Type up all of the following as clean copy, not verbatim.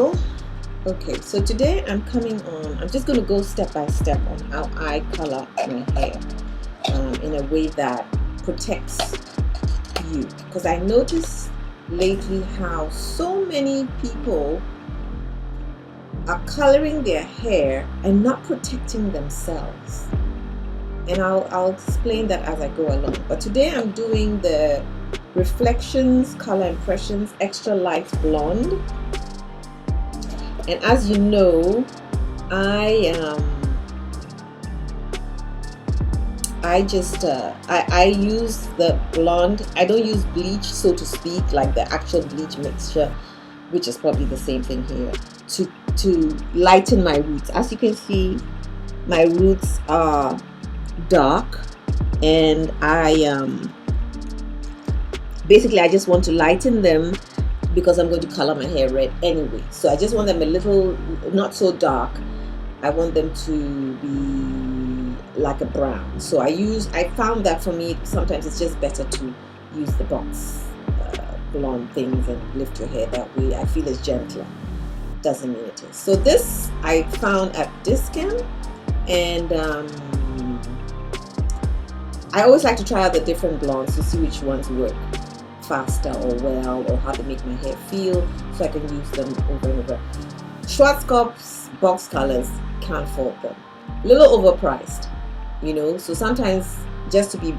people. Okay, so today I'm just going to go step by step on how I color my hair in a way that protects you, because I notice lately how so many people are coloring their hair and not protecting themselves, and I'll explain that as I go along. But today I'm doing the Reflections Color Impressions Extra Light Blonde. And as you know, I use the blonde. I don't use bleach, so to speak, like the actual bleach mixture, which is probably the same thing here, to lighten my roots. As you can see, my roots are dark, and basically I just want to lighten them because I'm going to color my hair red anyway. So I just want them a little, not so dark. I want them to be like a brown. So I found that for me, sometimes it's just better to use the box blonde things and lift your hair that way. I feel it's gentler. Doesn't mean it is. So this I found at Discount, and I always like to try out the different blondes to see which ones work faster or well, or how they make my hair feel, so I can use them over and over. Schwarzkopf's box colors, can't fault them. A little overpriced, so sometimes just to be,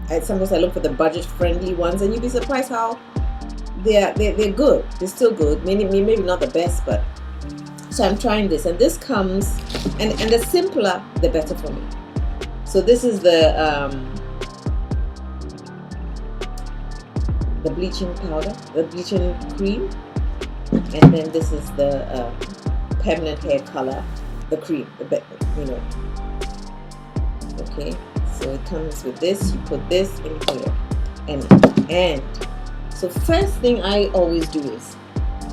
sometimes I look for the budget friendly ones, and you'd be surprised how they're good. They're still good, maybe not the best, but so I'm trying this, and this comes, and the simpler the better for me. So this is the bleaching powder, the bleaching cream, and then this is the permanent hair color, the cream, okay. So it comes with this. You put this in here, and so first thing I always do is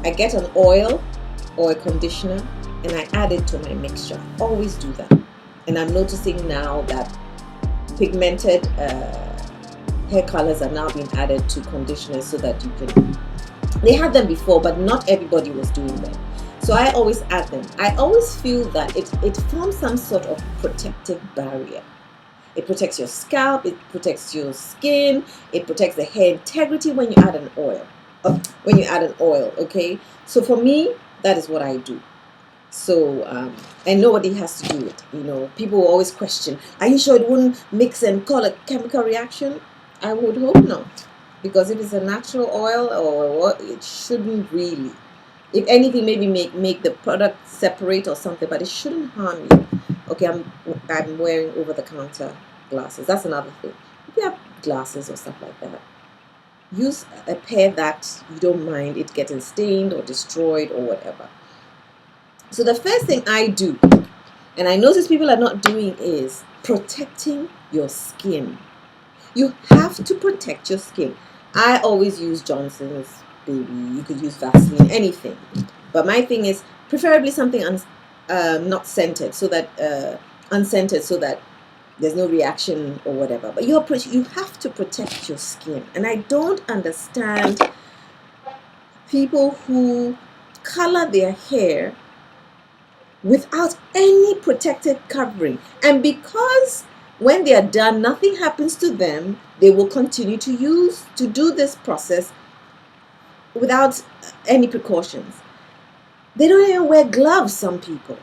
I get an oil or a conditioner and I add it to my mixture. Always do that. And I'm noticing now that pigmented hair colors are now being added to conditioners so that you can, they had them before, but not everybody was doing them. So I always add them. I always feel that it forms some sort of protective barrier. It protects your scalp, it protects your skin, it protects the hair integrity when you add an oil. Okay? So for me, that is what I do. So, and nobody has to do it. People will always question, are you sure it wouldn't mix and cause a chemical reaction? I would hope not, because if it's a natural oil or what, it shouldn't really. If anything, maybe make the product separate or something, but it shouldn't harm you. Okay, I'm wearing over-the-counter glasses. That's another thing. If you have glasses or stuff like that, use a pair that you don't mind it getting stained or destroyed or whatever. So the first thing I do, and I notice people are not doing, is protecting your skin. You have to protect your skin. I always use Johnson's Baby. You could use Vaseline, anything. But my thing is preferably something not scented, so that unscented, so that there's no reaction or whatever. But you have to protect your skin. And I don't understand people who color their hair without any protective covering, and because when they are done nothing happens to them, they will continue to do this process without any precautions. They don't even wear gloves. Some people,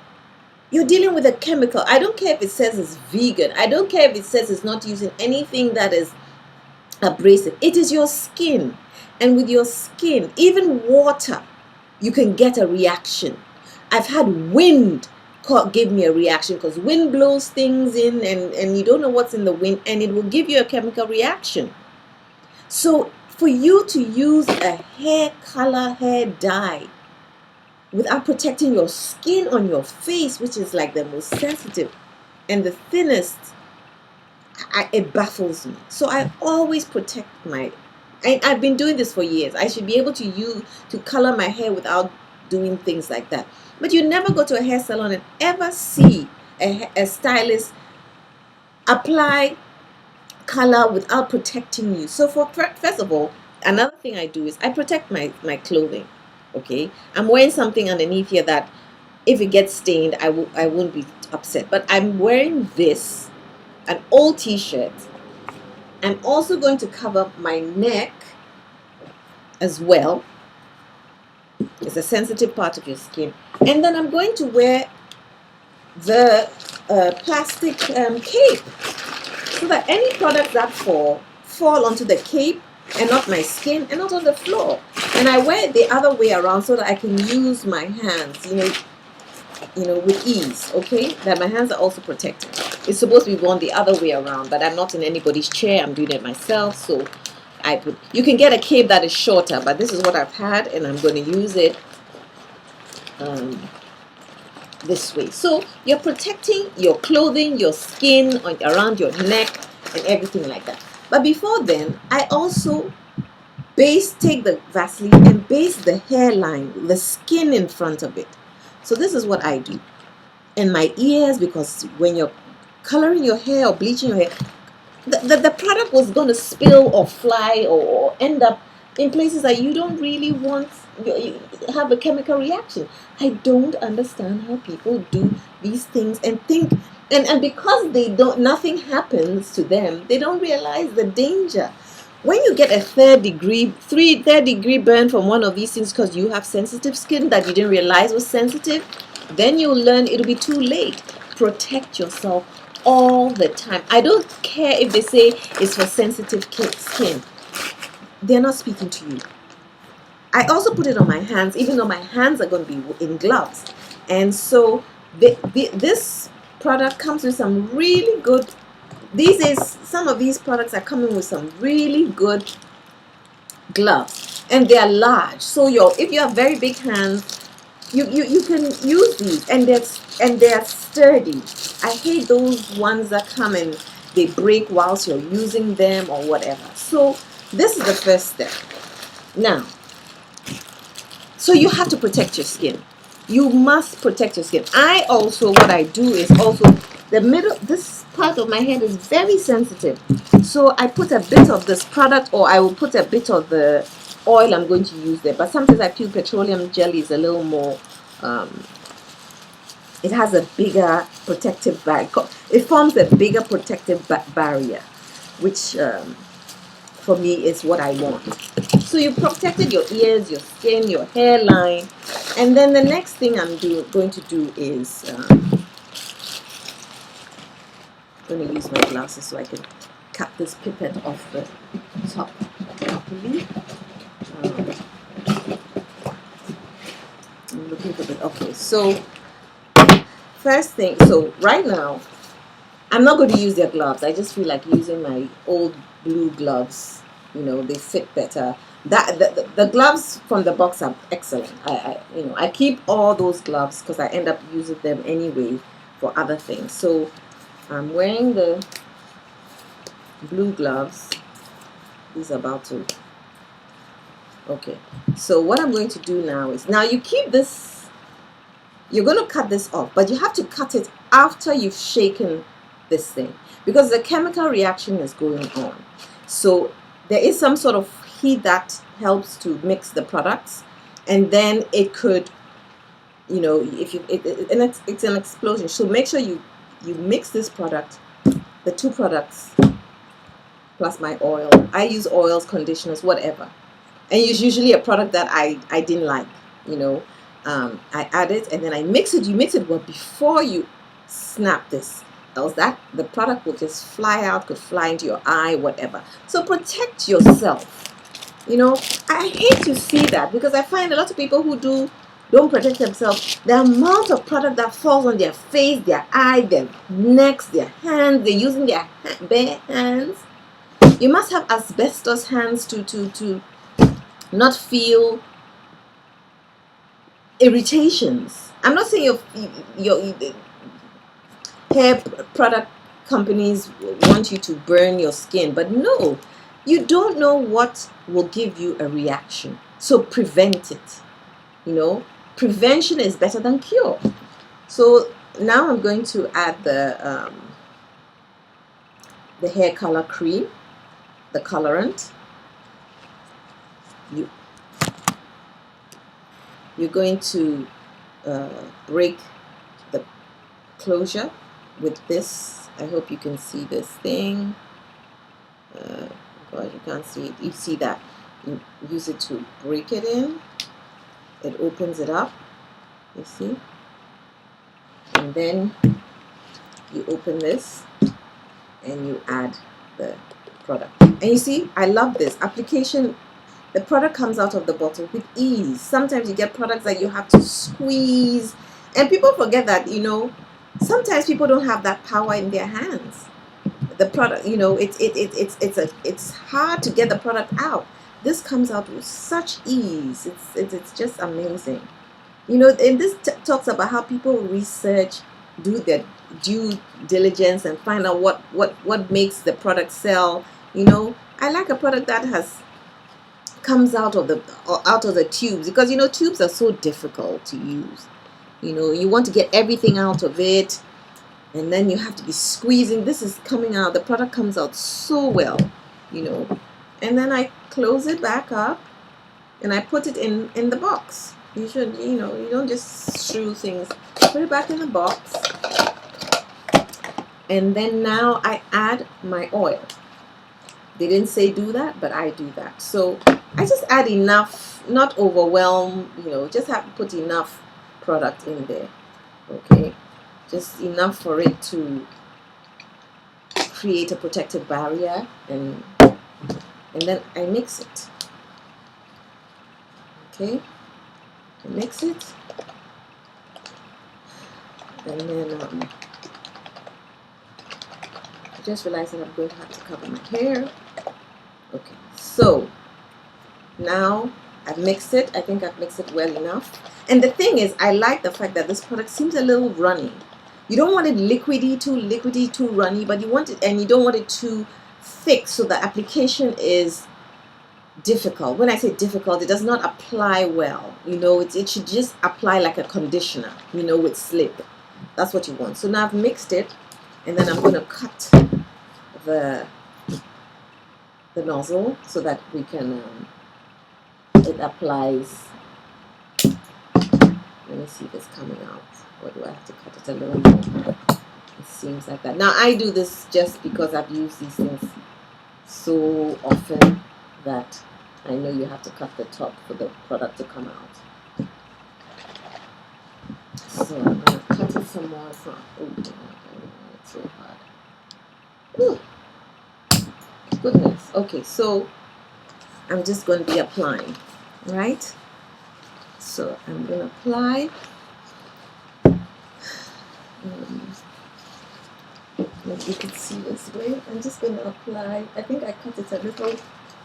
you're dealing with a chemical. I don't care if it says it's vegan, I don't care if it says it's not using anything that is abrasive. It is your skin, and with your skin, even water, you can get a reaction. I've had wind give me a reaction, because wind blows things in, and you don't know what's in the wind, and it will give you a chemical reaction. So for you to use a hair dye without protecting your skin on your face, which is like the most sensitive and the thinnest, it baffles me. So I always protect I've been doing this for years. I should be able to color my hair without doing things like that. But you never go to a hair salon and ever see a stylist apply color without protecting you. So first of all, another thing I do is I protect my clothing. Okay, I'm wearing something underneath here that if it gets stained, I won't be upset. But I'm wearing this, an old t-shirt. I'm also going to cover my neck as well. It's a sensitive part of your skin. And then I'm going to wear the plastic cape, so that any products that fall onto the cape and not my skin and not on the floor. And I wear it the other way around so that I can use my hands, with ease. Okay, that my hands are also protected. It's supposed to be worn the other way around, but I'm not in anybody's chair. I'm doing it myself. So you can get a cape that is shorter, but this is what I've had, and I'm going to use it this way. So you're protecting your clothing, your skin, around your neck, and everything like that. But before then, I also take the Vaseline and base the hairline, the skin in front of it. So this is what I do. And my ears, because when you're coloring your hair or bleaching your hair, the product was going to spill or fly or end up in places that you don't really want, you have a chemical reaction. I don't understand how people do these things and think, and because nothing happens to them, they don't realize the danger. When you get a third degree burn from one of these things because you have sensitive skin that you didn't realize was sensitive, then you'll learn it'll be too late. Protect yourself all the time. I don't care if they say it's for sensitive skin. They're not speaking to you. I also put it on my hands, even though my hands are going to be in gloves. And so this product comes with some really good, some of these products are coming with some really good gloves, and they are large. So if you have very big hands, you can use these, and they're sturdy. I hate those ones that come and they break whilst you're using them or whatever. So this is the first step. Now, so you have to protect your skin. You must protect your skin. What I do is also this part of my head is very sensitive. So I put a bit of this product, or I will put a bit of the oil I'm going to use there. But sometimes I feel petroleum jelly is a little more, it has a bigger protective barrier. It forms a bigger protective barrier, which for me is what I want. So you protected your ears, your skin, your hairline, and then the next thing I'm going to do is I'm going to use my glasses so I can cut this pipette off the top properly. I'm looking for it. Okay, so first thing, so right now I'm not going to use their gloves. I just feel like using my old blue gloves. They fit better. The gloves from the box are excellent. I keep all those gloves because I end up using them anyway for other things. So I'm wearing the blue gloves. These are about to. Okay. So what I'm going to do now is, now you keep this. You're going to cut this off, but you have to cut it after you've shaken this thing, because the chemical reaction is going on. So there is some sort of heat that helps to mix the products, and then it could, if you it's an explosion. So make sure you mix this product, the two products, plus my oil. I use oils, conditioners, whatever, and it's usually a product that I didn't like. I add it and then I mix it. You mix it well before you snap this, else the product will just fly out, could fly into your eye, whatever. So protect yourself. I hate to see that, because I find a lot of people who don't protect themselves. The amount of product that falls on their face, their eye, their necks, their hands, they're using their bare hands. You must have asbestos hands to not feel irritations. I'm not saying your hair product companies want you to burn your skin, but no, you don't know what will give you a reaction. So prevent it. Prevention is better than cure. So now I'm going to add the hair color cream, the colorant. you're going to break the closure with this. I hope you can see this thing. God, you can't see it. You see that? You use it to break it in. It opens it up. You see? And then you open this and you add the product. And you see, I love this application. The product comes out of the bottle with ease. Sometimes you get products that you have to squeeze, and people forget that, sometimes people don't have that power in their hands. The product, it's hard to get the product out. This comes out with such ease. It's just amazing. And this talks about how people research, do their due diligence, and find out what makes the product sell. I like a product that comes out of the tubes, because tubes are so difficult to use. You want to get everything out of it, and then you have to be squeezing. This is coming out. The product comes out so well, and then I close it back up and I put it in the box. You should, you don't just shrew things. Put it back in the box, and then now I add my oil. They didn't say do that, but I do that. So I just add enough, not overwhelm, just have to put enough product in there. Okay, just enough for it to create a protective barrier, and then I mix it. Okay, I mix it, and then I just realized that I'm going to have to cover my hair. Okay, so now I've mixed it. I think I've mixed it well enough. And the thing is, I like the fact that this product seems a little runny. You don't want it liquidy, too runny, but you want it, and you don't want it too thick, so the application is difficult. When I say difficult, it does not apply well. It should just apply like a conditioner, with slip. That's what you want. So now I've mixed it, and then I'm going to cut the nozzle so that we can it applies. Let me see if it's coming out, or do I have to cut it a little more? It seems like that. Now I do this just because I've used these things so often that I know you have to cut the top for the product to come out. So I'm going to cut it some more. It's not, it's so hard. Ooh. Goodness. Okay, so I'm just going to be applying, right? So I'm going to apply. Maybe you can see this way. I'm just going to apply. I think I cut it a little,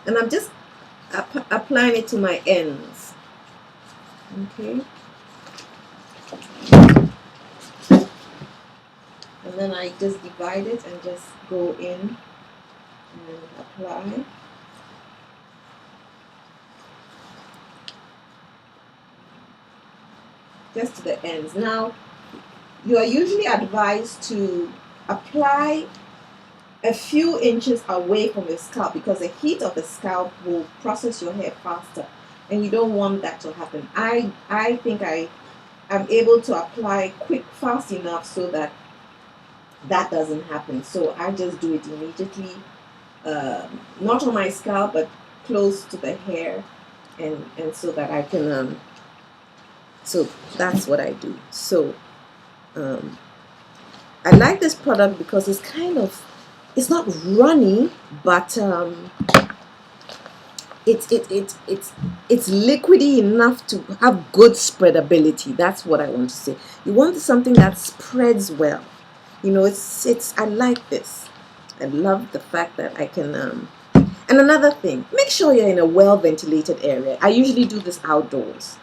and I'm just applying it to my ends. Okay. And then I just divide it and just go in and apply. Just to the ends. Now, you are usually advised to apply a few inches away from your scalp, because the heat of the scalp will process your hair faster, and you don't want that to happen. I think I am able to apply fast enough so that doesn't happen. So I just do it immediately, not on my scalp, but close to the hair, and so that I can so that's what I do. So I like this product because it's not runny, but it's liquidy enough to have good spreadability. That's what I want to say. You want something that spreads well. I like this. I love the fact that I can and another thing, make sure you're in a well ventilated area. I usually do this outdoors,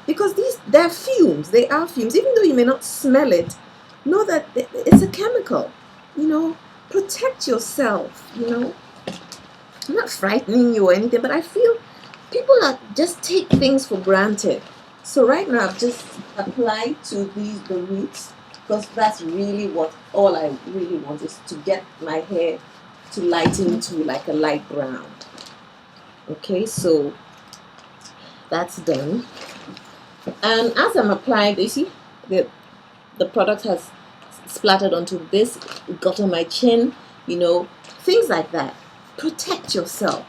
because there are fumes. They are fumes. Even though you may not smell it, know that it's a chemical. Protect yourself. I'm not frightening you or anything, but I feel people just take things for granted. So right now I've just applied to the roots, because that's really all I really want is to get my hair to lighten to like a light brown. Okay, so that's done. And as I'm applying, you see, the product has splattered onto this, got on my chin, things like that. Protect yourself.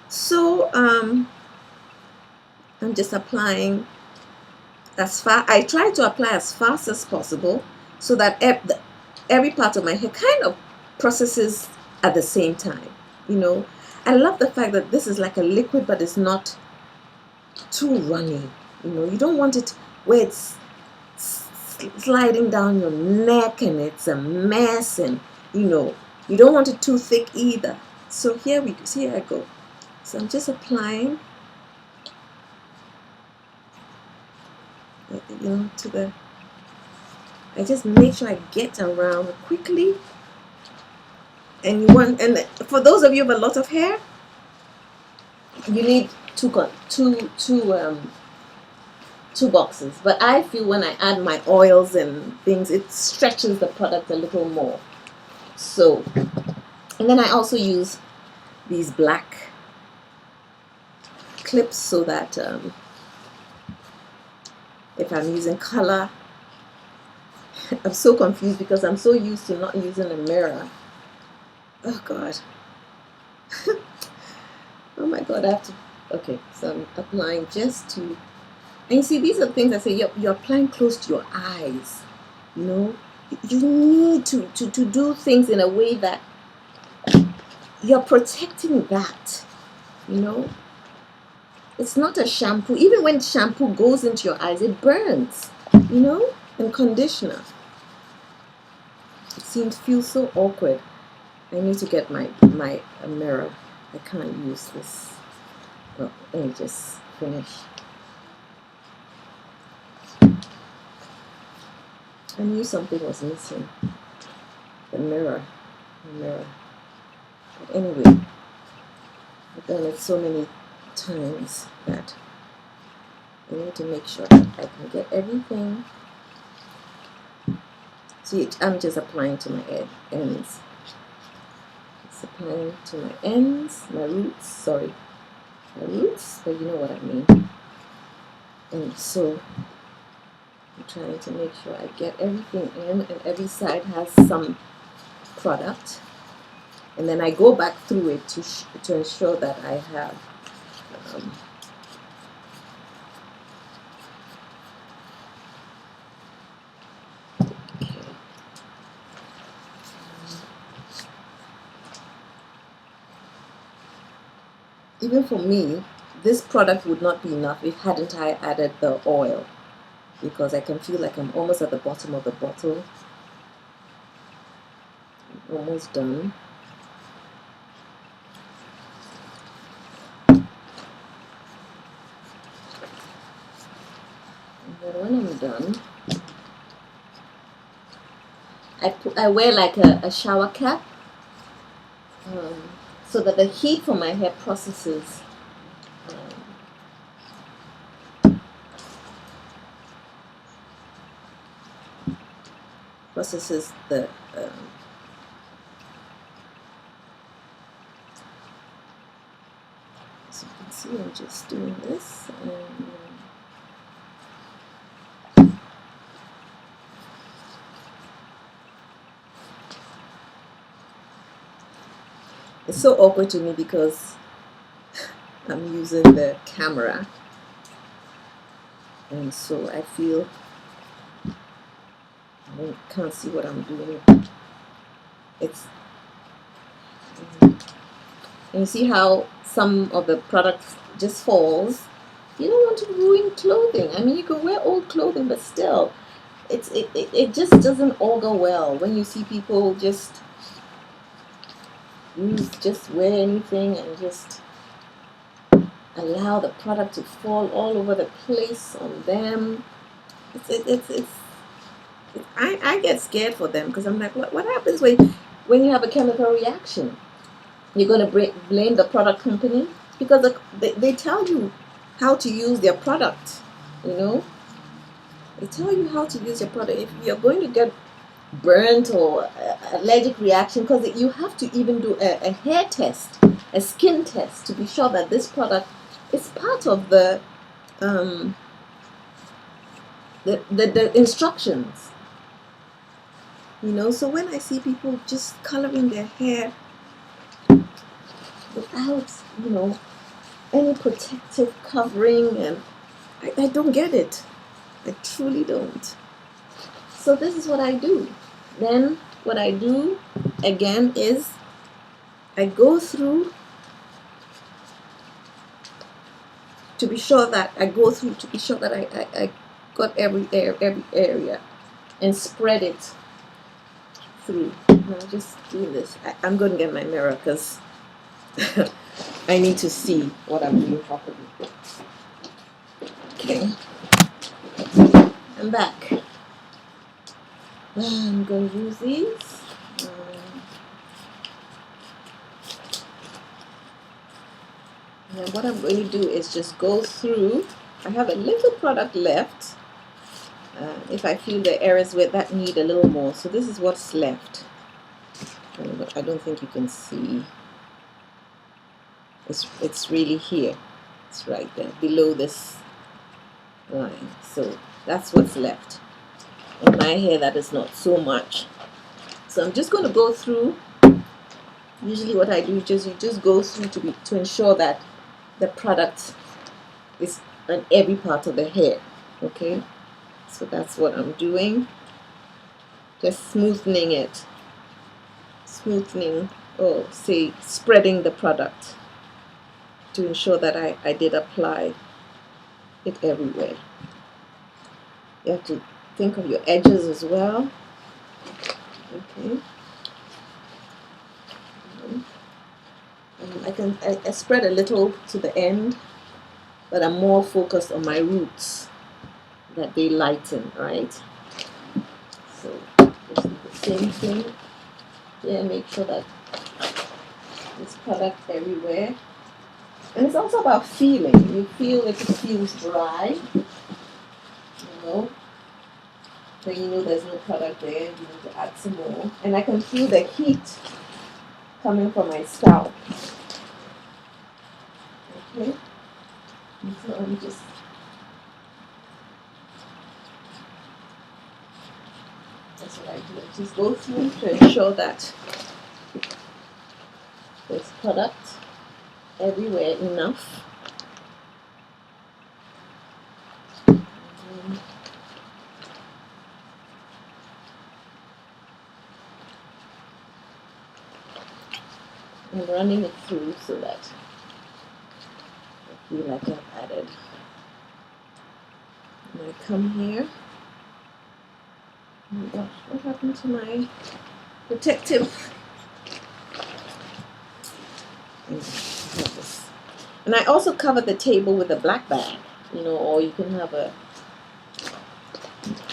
So I'm just applying as far. I try to apply as fast as possible so that every part of my hair kind of processes at the same time. I love the fact that this is like a liquid, but it's not too runny. You don't want it where it's sliding down your neck and it's a mess, and you don't want it too thick either. So here I go. So I'm just applying to the, I just make sure I get around quickly. And for those of you with a lot of hair, you need two boxes. But I feel when I add my oils and things, it stretches the product a little more. So, and then I also use these black clips so that if I'm using color, I'm so confused because I'm so used to not using a mirror. Oh God. Oh my God, I have to. Okay, so I'm applying just to, and you see, these are the things I say, you're applying close to your eyes. You need to do things in a way that you're protecting that. It's not a shampoo. Even when shampoo goes into your eyes, it burns. And conditioner. It feels so awkward. I need to get my mirror. I can't use this. Well, let me just finish. I knew something was missing. The mirror. But anyway, I've done it so many times that I need to make sure that I can get everything. See, I'm just applying to my ends. It's applying to my ends, my roots, but you know what I mean. And so I'm trying to make sure I get everything in, and every side has some product. And then I go back through it to ensure that I have even for me, this product would not be enough if hadn't I added the oil, because I can feel like I'm almost at the bottom of the bottle. I'm almost done. And then when I'm done, I wear like a shower cap, so that the heat from my hair processes the so you can see I'm just doing this, and it's so awkward to me because I'm using the camera, and so I feel I can't see what I'm doing. And you see how some of the product just falls. You don't want to ruin clothing. I mean, you can wear old clothing, but still, it just doesn't all go well when you see people just wear anything and just allow the product to fall all over the place on them. I get scared for them because I'm like, what happens when you have a chemical reaction? You're going to blame the product company because they tell you how to use their product. They tell you how to use your product. If you're going to get burnt or allergic reaction, because you have to even do a hair test, a skin test, to be sure that this product is part of the the instructions. So when I see people just coloring their hair without, any protective covering, and I don't get it. I truly don't. So this is what I do. Then what I do again is I go through to be sure that I got every area and spread it through. Now just do this. I'm going to get my mirror because I need to see what I'm doing properly. Okay, I'm back. I'm going to use these. And what I'm going to do is just go through. I have a little product left. If I feel the areas where that need a little more. So this is what's left. I don't think you can see. It's really here. It's right there below this line. So that's what's left. On my hair, that is not so much. So I'm just going to go through. Usually what I do is you just go through to ensure that the product is on every part of the hair. Okay, so that's what I'm doing. Just smoothing it. Spreading the product to ensure that I did apply it everywhere. You have to think of your edges as well. Okay. I spread a little to the end, but I'm more focused on my roots, that they lighten, right? So just do the same thing. Yeah, make sure that this product everywhere. And it's also about feeling. You feel if it feels dry, then you know there's no product there. You need to add some more. And I can feel the heat coming from my scalp. Okay. And so I'm just that's what I do. I just go through to ensure that there's product everywhere enough. I'm running it through so that I feel like I've added. And I come here. Oh my gosh, what happened to my protective? And I also covered the table with a black bag, or you can have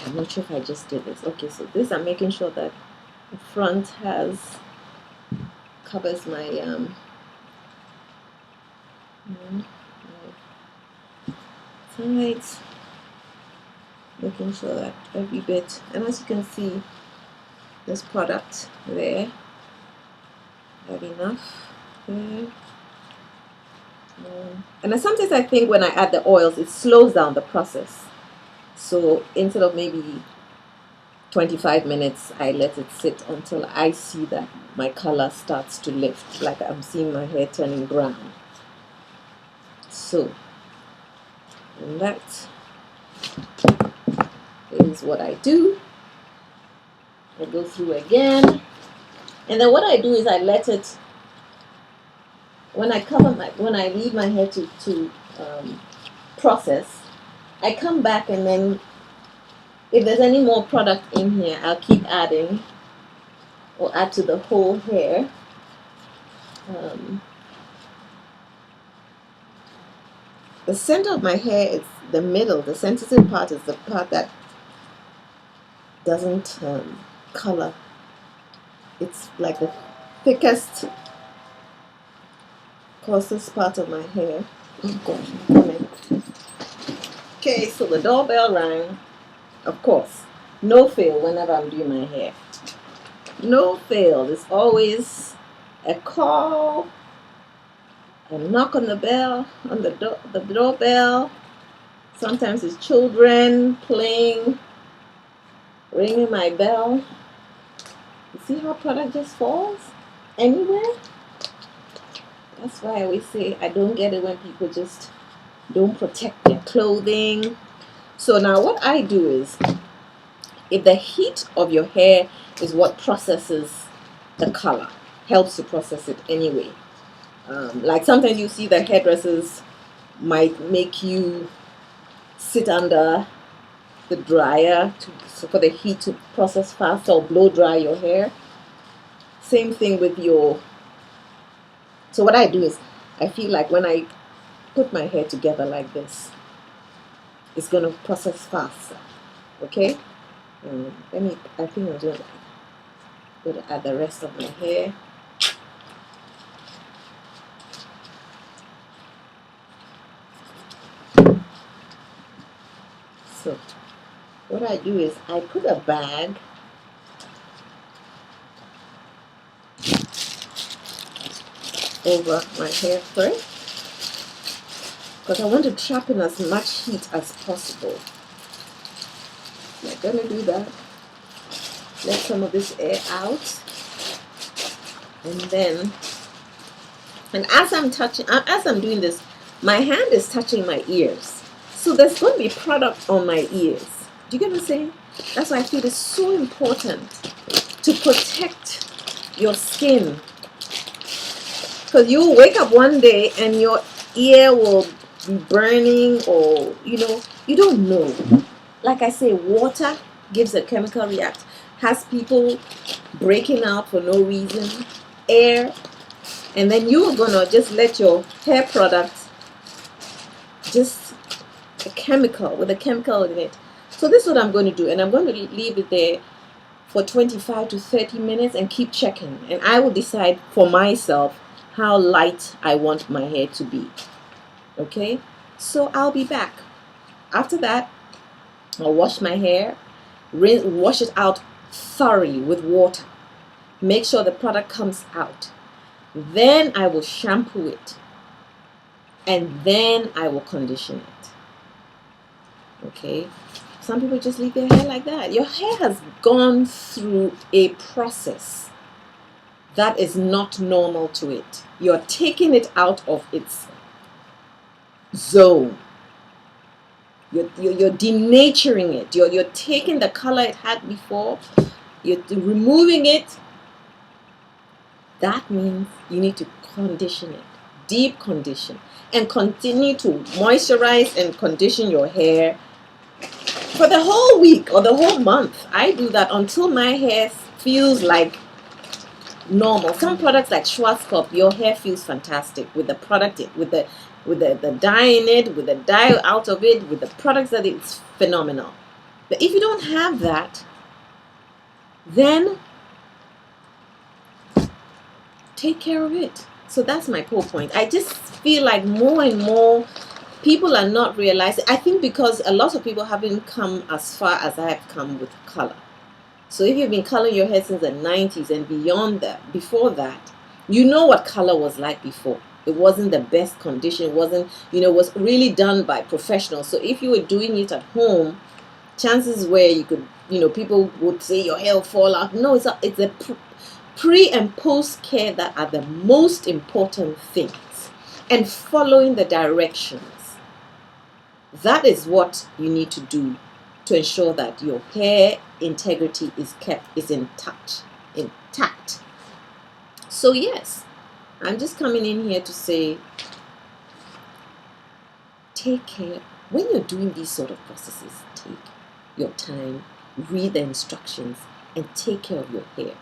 I'm not sure if I just did this. Okay, so this I'm making sure that the front covers my sides, making sure that every bit, and as you can see, there's product there, have enough there. And sometimes I think when I add the oils, it slows down the process. So instead of maybe 25 minutes, I let it sit until I see that my color starts to lift, like I'm seeing my hair turning brown. So, and that is what I do. I go through again, and then what I do is I let it. When I leave my hair to process, I come back, and then if there's any more product in here, I'll keep adding or add to the whole hair. The center of my hair is the middle. The sensitive part is the part that doesn't color. It's like the thickest, coarsest part of my hair. Oh gosh, I'm coming. Okay, so the doorbell rang. Of course, no fail whenever I'm doing my hair. No fail. There's always a call, a knock on the bell, on the doorbell. Sometimes it's children playing, ringing my bell. You see how product just falls anywhere? That's why I always say I don't get it when people just don't protect their clothing. So now what I do is, if the heat of your hair is what processes the color, helps to process it anyway. Like sometimes you see that hairdressers might make you sit under the dryer so for the heat to process faster, or blow dry your hair. Same thing with your. So what I do is, I feel like when I put my hair together like this, it's going to process faster. Okay? I think I'm going to add the rest of my hair. So what I do is I put a bag over my hair first, because I want to trap in as much heat as possible. I'm going to do that. Let some of this air out. And as I'm doing this, my hand is touching my ears. So there's going to be product on my ears. Do you get what I'm saying? That's why I feel it's so important to protect your skin. Because you'll wake up one day and your ear will be burning, or, you don't know. Like I say, water gives a chemical reaction, has people breaking out for no reason, air, and then you're gonna just let your hair products just a chemical in it. So this is what I'm going to do, and I'm going to leave it there for 25 to 30 minutes and keep checking, and I will decide for myself how light I want my hair to be. Okay, so I'll be back. After that, I'll wash my hair, wash it out thoroughly with water, make sure the product comes out. Then I will shampoo it, and then I will condition it. Okay, some people just leave their hair like that. Your hair has gone through a process that is not normal to it. You're taking it out of its zone. You're denaturing it. You're taking the color it had before, you're removing it. That means you need to condition it, deep condition, and continue to moisturize and condition your hair for the whole week or the whole month. I do that until my hair feels like normal. Some products like Schwarzkopf, your hair feels fantastic with the product, with the dye in it, with the dye out of it, with the products that it's phenomenal. But if you don't have that, then take care of it. So that's my whole point. I just feel like more and more people are not realizing. I think because a lot of people haven't come as far as I have come with color. So if you've been coloring your hair since the 90s and beyond that, before that, you know what color was like before. It wasn't the best condition. It wasn't, was really done by professionals. So if you were doing it at home, chances were you could, people would say your hair will fall out. No, it's a pre and post care that are the most important things, and following the directions. That is what you need to do to ensure that your hair integrity is intact. So yes, I'm just coming in here to say, take care. When you're doing these sort of processes, take your time, read the instructions, and take care of your hair.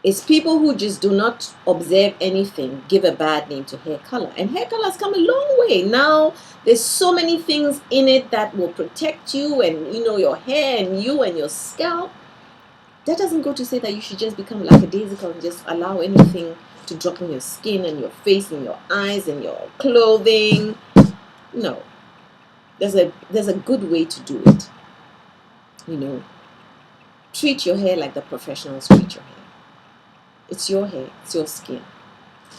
It's people who just do not observe anything give a bad name to hair color. And hair color has come a long way. Now there's so many things in it that will protect you and your hair and you and your scalp. That doesn't go to say that you should just become lackadaisical and just allow anything to drop on your skin and your face and your eyes and your clothing. No. There's a good way to do it. Treat your hair like the professionals treat your hair. It's your hair, it's your skin.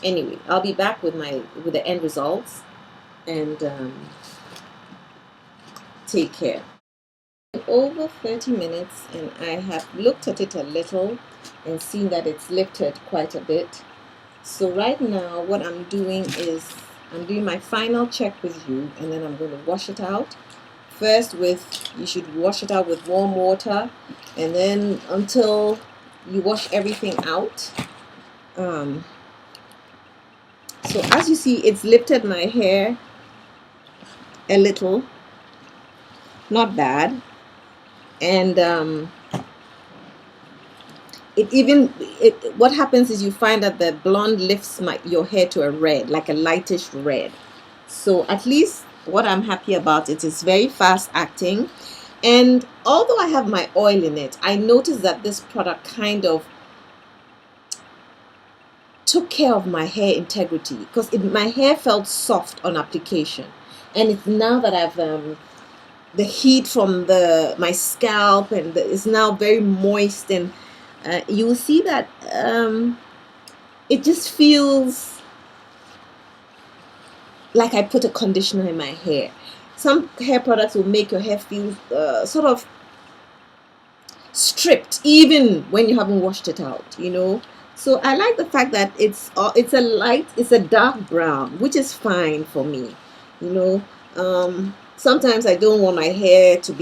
Anyway, I'll be back with the end results, and take care. Over 30 minutes, and I have looked at it a little and seen that it's lifted quite a bit. So right now what I'm doing is I'm doing my final check with you, and then I'm going to wash it out. First you should wash it out with warm water, and then until you wash everything out. So as you see, it's lifted my hair a little, not bad. And what happens is you find that the blonde lifts your hair to a red, like a lightish red. So at least what I'm happy about, it is very fast acting. And although I have my oil in it, I noticed that this product kind of took care of my hair integrity, because my hair felt soft on application. And it's now that I've the heat from my scalp, and it's now very moist, and you will see that it just feels like I put a conditioner in my hair. Some hair products will make your hair feel sort of stripped even when you haven't washed it out, So I like the fact that it's a dark brown, which is fine for me, Sometimes I don't want my hair to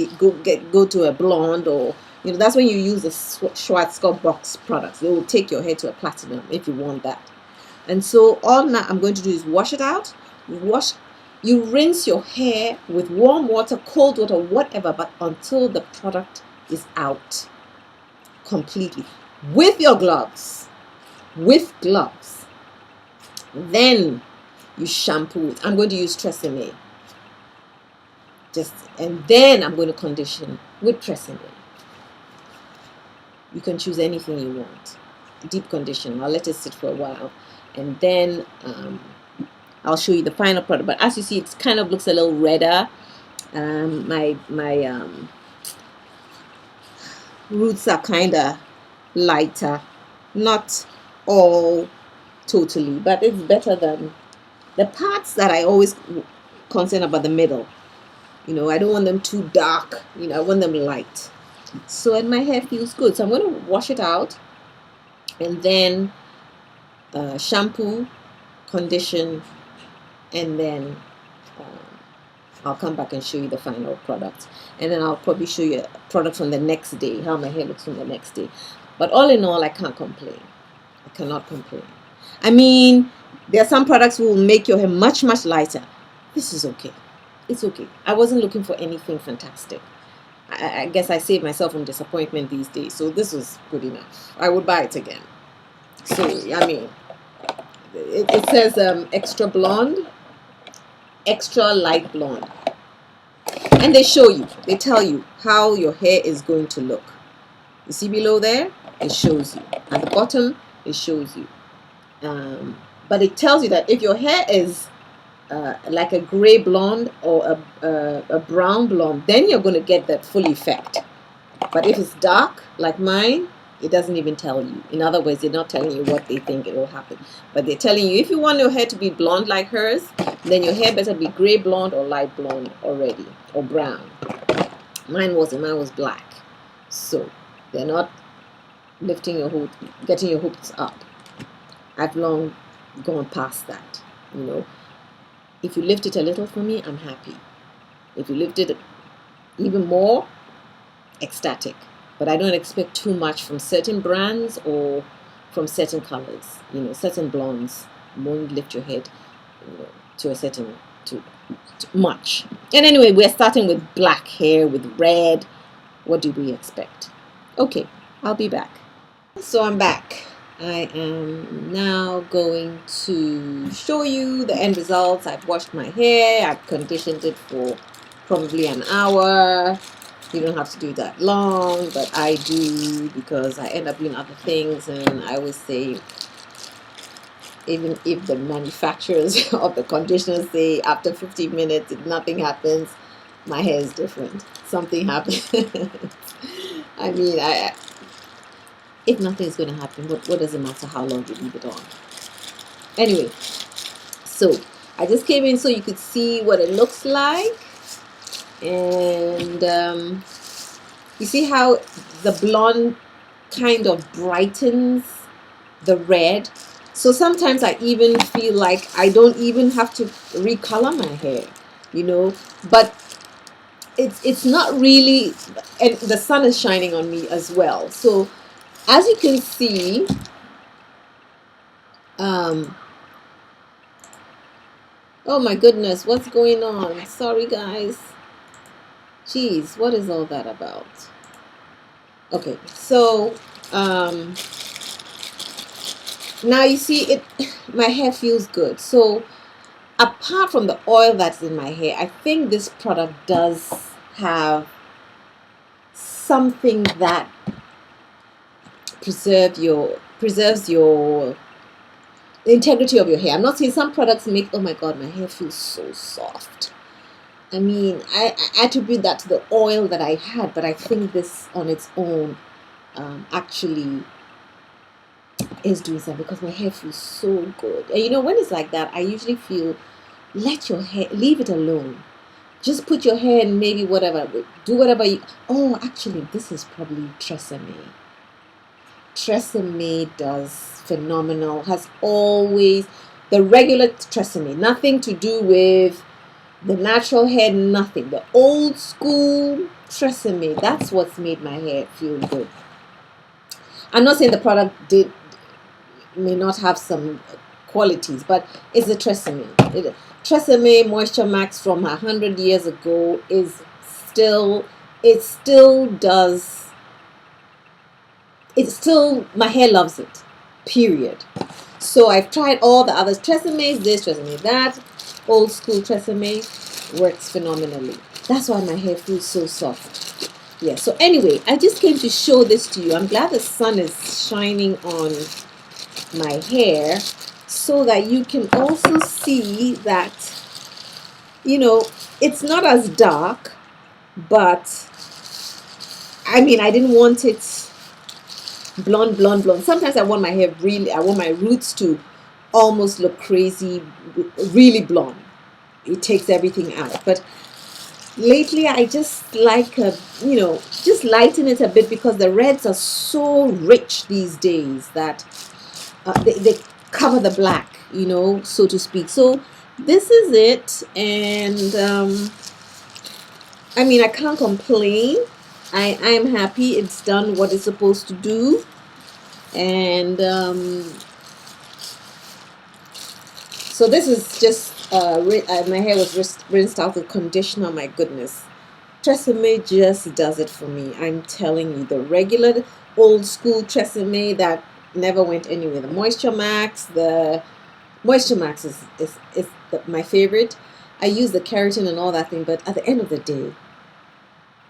go to a blonde, or that's when you use the Schwarzkopf box products. They will take your hair to a platinum if you want that. And so all now I'm going to do is wash it out. You rinse your hair with warm water, cold water, whatever, but until the product is out completely, with your gloves. Then you shampoo it. I'm going to use Tresemme. And then I'm going to condition with Tresemme. You can choose anything you want. Deep condition. I'll let it sit for a while, and then I'll show you the final product. But as you see, it kind of looks a little redder. My roots are kind of lighter, not all totally, but it's better than the parts that I always concern about, the middle. I don't want them too dark. I want them light. So, and my hair feels good. So I'm going to wash it out, and then shampoo, condition, and then I'll come back and show you the final product. And then I'll probably show you a product from the next day, how my hair looks from the next day. But all in all, I can't complain. I cannot complain. I mean, there are some products will make your hair much, much lighter. This is okay. It's okay. I wasn't looking for anything fantastic. I guess I saved myself from disappointment these days. So this was good enough. I would buy it again. So, I mean, it says extra blonde, extra light blonde. And they tell you how your hair is going to look. You see below there? It shows you. At the bottom, it shows you. But it tells you that if your hair is like a gray blonde or a brown blonde, then you're going to get that full effect. But if it's dark like mine, it doesn't even tell you. In other words, they're not telling you what they think it will happen, but they're telling you if you want your hair to be blonde like hers, then your hair better be gray blonde or light blonde already, or brown. Mine was black. So they're not getting your hopes up. I've long gone past that. If you lift it a little for me, I'm happy. If you lift it even more, ecstatic. But I don't expect too much from certain brands or from certain colors. Certain blondes won't lift your head to a certain too much. And anyway, we're starting with black hair with red. What do we expect? Okay, I'll be back. So I'm back. I am now going to show you the end results. I've washed my hair. I've conditioned it for probably an hour. You don't have to do that long, but I do because I end up doing other things. And I always say, even if the manufacturers of the conditioners say after 15 minutes if nothing happens, my hair is different. Something happens. I mean, if nothing is going to happen, what does it matter how long you leave it on? Anyway, so I just came in so you could see what it looks like. And you see how the blonde kind of brightens the red. So sometimes I even feel like I don't even have to recolor my hair, you know. But it's not really, and the sun is shining on me as well. So as you can see, oh my goodness, what's going on? Sorry guys. Jeez, what is all that about? Okay, so now you see it, my hair feels good. So apart from the oil that's in my hair, I think this product does have something that preserves your the integrity of your hair. I'm not saying some products make, oh my god, my hair feels so soft. I mean, I attribute that to the oil that I had, but I think this on its own actually is doing something because my hair feels so good. And you know, when it's like that, I usually feel, let your hair, leave it alone. Just put your hair in maybe whatever, do whatever you, oh, actually, this is probably Tresemme. Tresemme does phenomenal, has always, the regular Tresemme, nothing to do with the natural hair, nothing. The old school Tresemme, that's what's made my hair feel good. I'm not saying the product may not have some qualities, but it's the Tresemme. Tresemme Moisture Max from 100 years ago is still, it still does, it's still, my hair loves it, period. So I've tried all the others, Tresemme this, Tresemme that, old school Tresemme works phenomenally. That's why my hair feels so soft. Yeah, so anyway, I just came to show this to you. I'm glad the sun is shining on my hair so that you can also see that, you know, it's not as dark, but I mean, I didn't want it blonde. Sometimes I want my hair really, I want my roots to almost look crazy, really blonde. It takes everything out. But lately I just like just lighten it a bit because the reds are so rich these days that they cover the black, so to speak. So this is it, and I mean, I can't complain. I am happy it's done what it's supposed to do. And so this is just my hair was rinsed out with conditioner. My goodness, Tresemme just does it for me. I'm telling you, the regular old school Tresemme that never went anywhere. The Moisture Max is my favorite. I use the keratin and all that thing, but at the end of the day,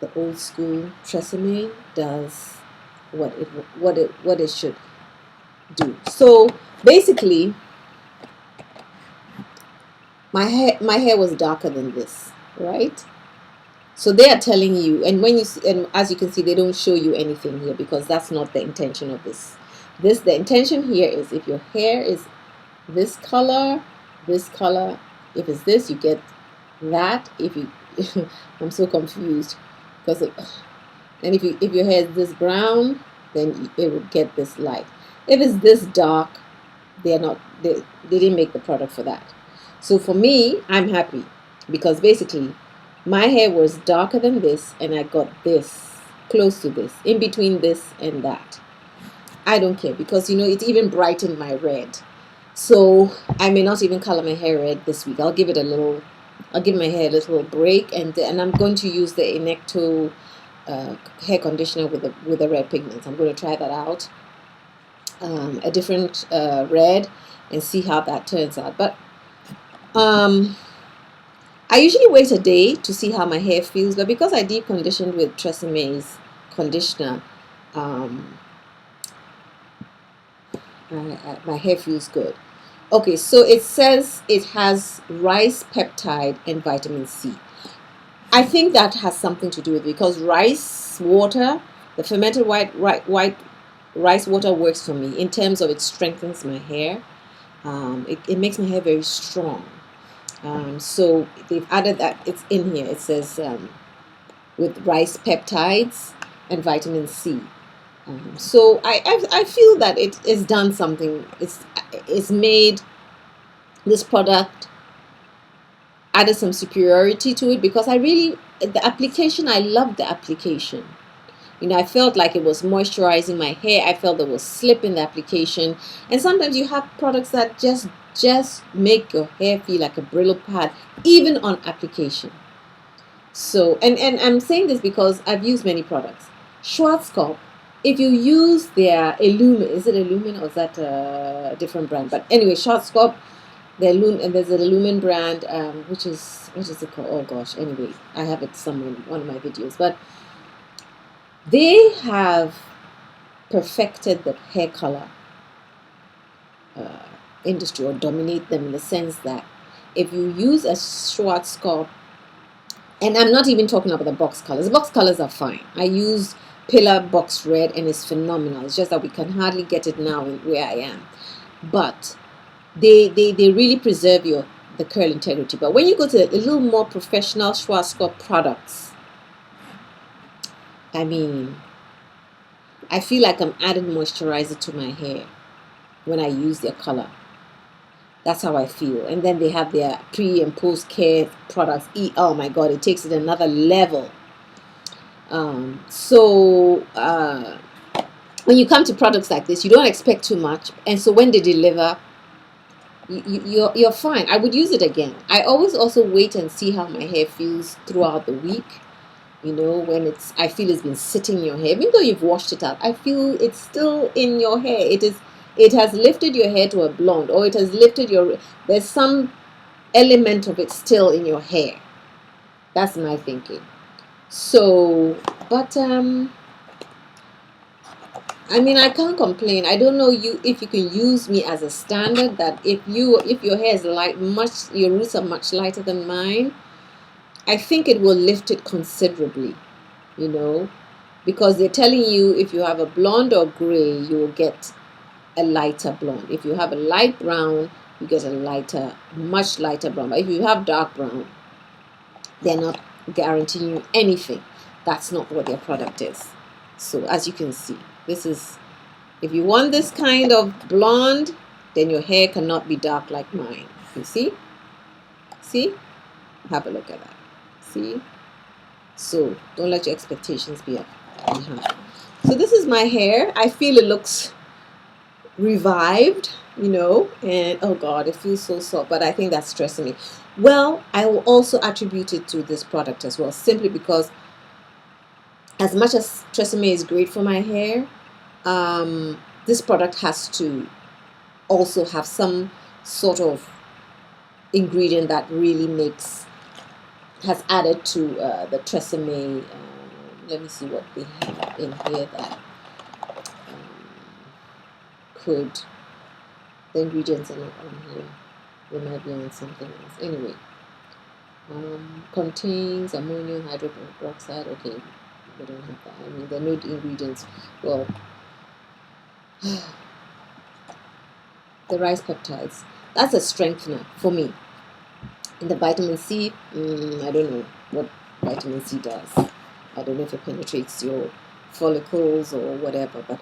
the old school Tresemme does what it should do. So basically, my hair was darker than this, right? So they are telling you, and when you see, and as you can see, they don't show you anything here because that's not the intention of this. The intention here is if your hair is this color, if it's this, you get that. If you, I'm so confused because and if your hair is this brown, then it would get this light. If it's this dark, they didn't make the product for that. So for me, I'm happy because basically my hair was darker than this and I got this, close to this, in between this and that. I don't care because it even brightened my red. So I may not even color my hair red this week. I'll give my hair a little break, and I'm going to use the Inecto hair conditioner with the red pigments. I'm going to try that out, a different red, and see how that turns out. But I usually wait a day to see how my hair feels, but because I deep conditioned with Tresemme's conditioner, my hair feels good. Okay, so it says it has rice peptide and vitamin C. I think that has something to do with it because rice water, the fermented white rice water works for me in terms of it strengthens my hair. It makes my hair very strong. So they've added that, it's in here. It says with rice peptides and vitamin C. So I feel that it is done something. It's made this product, added some superiority to it, because the application, I love the application. I felt like it was moisturizing my hair. I felt there was slip in the application. And sometimes you have products that just make your hair feel like a Brillo pad, even on application. So, and I'm saying this because I've used many products. Schwarzkopf, if you use their Illumin, is it Illumin or is that a different brand? But anyway, Schwarzkopf, and there's an Illumin brand, which is, what is it called? Oh gosh, anyway, I have it somewhere in one of my videos. But they have perfected the hair color industry, or dominate them, in the sense that if you use a Schwarzkopf, and I'm not even talking about the box colors. The box colors are fine. I use Pillar Box Red and it's phenomenal. It's just that we can hardly get it now where I am. But they really preserve the curl integrity. But when you go to a little more professional Schwarzkopf products, I feel like I'm adding moisturizer to my hair when I use their color. That's how I feel. And then they have their pre and post care products. Oh my God, it takes it another level. When you come to products like this, you don't expect too much, and so when they deliver, you're fine. I would use it again. I always also wait and see how my hair feels throughout the week. When I feel it's been sitting in your hair, even though you've washed it out, I feel it's still in your hair. It has lifted your hair to a blonde, or it has lifted there's some element of it still in your hair. That's my thinking. So, but I can't complain. I don't know if you can use me as a standard, that if your hair is your roots are much lighter than mine, I think it will lift it considerably, because they're telling you if you have a blonde or gray, you will get a lighter blonde. If you have a light brown, you get a much lighter brown. But if you have dark brown, they're not guaranteeing you anything. That's not what their product is. So as you can see, if you want this kind of blonde, then your hair cannot be dark like mine. You see? Have a look at that. See? So don't let your expectations be up. So this is my hair. I feel it looks revived, and oh God, it feels so soft, but I think that's stressing me. Well, I will also attribute it to this product as well, simply because as much as Tresemme is great for my hair, this product has to also have some sort of ingredient that really has added to the Tresemme. Let me see what they have in here that the ingredients are not on here. They might be on something else. Anyway, contains ammonium hydroperoxide. Okay, we don't have that. There are no ingredients. Well, the rice peptides, that's a strengthener for me. And the vitamin C, I don't know what vitamin C does. I don't know if it penetrates your follicles or whatever, but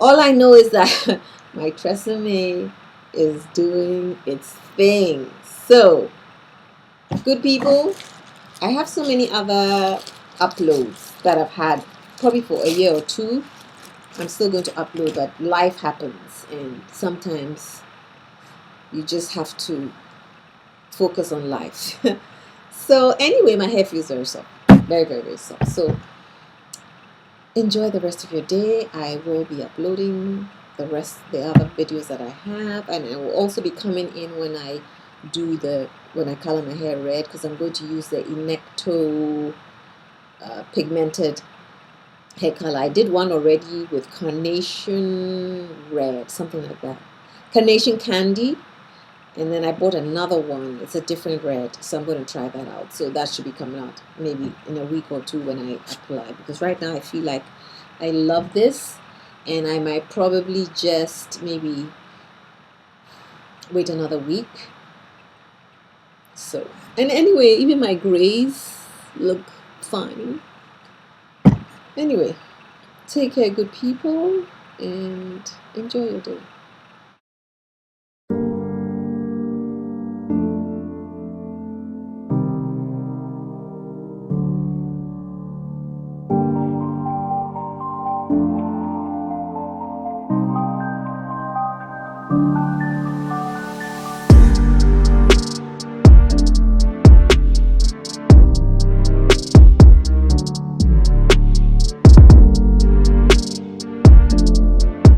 all I know is that my Tresemme is doing its thing. So, good people, I have so many other uploads that I've had probably for a year or two. I'm still going to upload, but life happens, and sometimes you just have to focus on life. So anyway, my hair feels very soft, very, very, very soft. So enjoy the rest of your day. I will be uploading the other videos that I have, and I will also be coming in when I color my hair red, because I'm going to use the Inecto pigmented hair color. I did one already with carnation red, something like that, carnation candy, and then I bought another one. It's a different red, so I'm going to try that out. So that should be coming out maybe in a week or two when I apply, because right now I feel like I love this, and I might probably just maybe wait another week So, and anyway, even my grays look fine. Anyway, take care, good people, and enjoy your day.